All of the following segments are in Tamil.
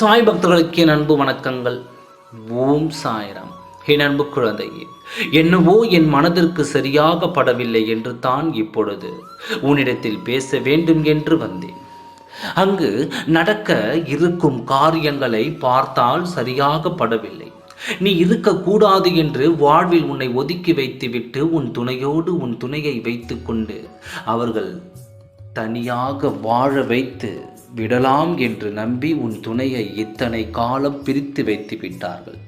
சாய் பக்தர்களுக்கு என் அன்பு வணக்கங்கள். ஓம் சாய்ராம். என் அன்பு குழந்தையே, என்னவோ என் மனதிற்கு சரியாக படவில்லை என்று தான் இப்பொழுது உன்னிடத்தில் பேச வேண்டும் என்று வந்தேன். அங்கு நடக்க இருக்கும் காரியங்களை பார்த்தால் சரியாக படவில்லை. நீ இருக்கக்கூடாது என்று வாழ்வில் உன்னை ஒதுக்கி வைத்துவிட்டு உன் துணையோடு உன் துணையை வைத்து கொண்டு அவர்கள் தனியாக வாழ வைத்து விடலாம் என்று நம்பி உன் துணையை இத்தனை காலம் பிரித்து வைத்து விட்டார்கள்.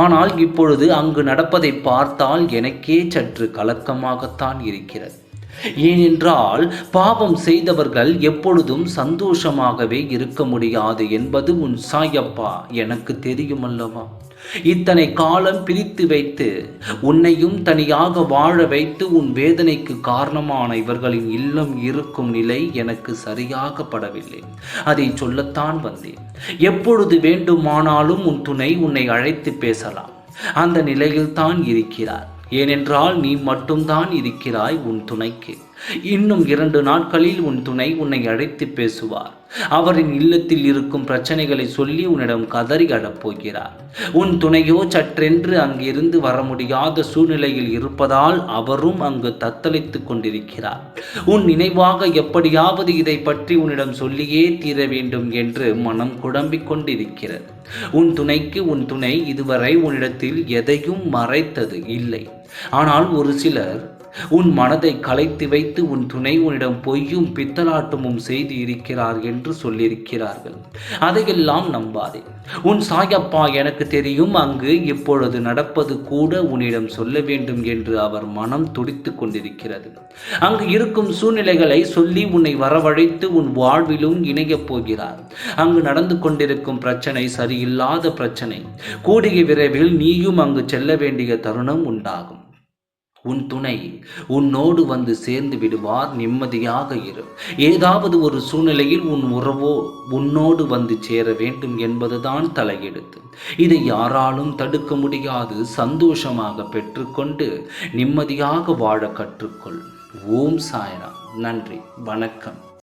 ஆனால் இப்பொழுது அங்கு நடப்பதை பார்த்தால் எனக்கே சற்று கலக்கமாகத்தான் இருக்கிறது. ஏனென்றால் பாவம் செய்தவர்கள் எப்பொழுதும் சந்தோஷமாகவே இருக்க முடியாது என்பது உன் சாயப்பா எனக்கு தெரியுமல்லவா? இத்தனை காலம் பிரித்து வைத்து உன்னையும் தனியாக வாழ வைத்து உன் வேதனைக்கு காரணமான இவர்களின் இல்லம் இருக்கும் நிலை எனக்கு சரியாக படவில்லை. அதை சொல்லத்தான் வந்தேன். எப்பொழுது வேண்டுமானாலும் உன் துணை உன்னை அழைத்து பேசலாம். அந்த நிலையில் தான் இருக்கிறார். ஏனென்றால் நீ மட்டும்தான் இருக்கிறாய் உன் துணைக்கு. இன்னும் 2 நாட்களில் உன் துணை உன்னை அழைத்து பேசுவார். அவரின் இல்லத்தில் இருக்கும் பிரச்சனைகளை சொல்லி உன்னிடம் கதறி அழப்போகிறார். உன் துணையோ சற்றென்று அங்கிருந்து வர முடியாத சூழ்நிலையில் இருப்பதால் அவரும் அங்கு தத்தளித்து கொண்டிருக்கிறார். உன் நினைவாக எப்படியாவது இதை பற்றி உன்னிடம் சொல்லியே தீர வேண்டும் என்று மனம் குழம்பிக் கொண்டிருக்கிறது. உன் துணை இதுவரை உன்னிடத்தில் எதையும் மறைத்தது இல்லை. ஆனால் ஒரு சிலர் உன் மனதை கலைத்து வைத்து உன் துணை உன்னிடம் பொய்யும் பித்தலாட்டமும் செய்து இருக்கிறார் என்று சொல்லியிருக்கிறார்கள். அதையெல்லாம் நம்பாதே. உன் சாயப்பா எனக்கு தெரியும். அங்கு இப்பொழுது நடப்பது கூட உன்னிடம் சொல்ல வேண்டும் என்று அவர் மனம் துடித்து கொண்டிருக்கிறது. அங்கு இருக்கும் சூழ்நிலைகளை சொல்லி உன்னை வரவழைத்து உன் வாழ்விலும் இணையப் போகிறார். அங்கு நடந்து கொண்டிருக்கும் பிரச்சனை சரியில்லாத பிரச்சனை. கூடிய விரைவில் நீயும் அங்கு செல்ல வேண்டிய தருணம் உண்டாகும். உன் துணை உன்னோடு வந்து சேர்ந்து விடுவார். நிம்மதியாக இரு. ஏதாவது ஒரு சூழ்நிலையில் உன் உறவோ உன்னோடு வந்து சேர வேண்டும் என்பதுதான் தலையெழுத்து. இதை யாராலும் தடுக்க முடியாது. சந்தோஷமாக பெற்றுக்கொண்டு நிம்மதியாக வாழ கற்றுக்கொள். ஓம் சாய்ராம். நன்றி, வணக்கம்.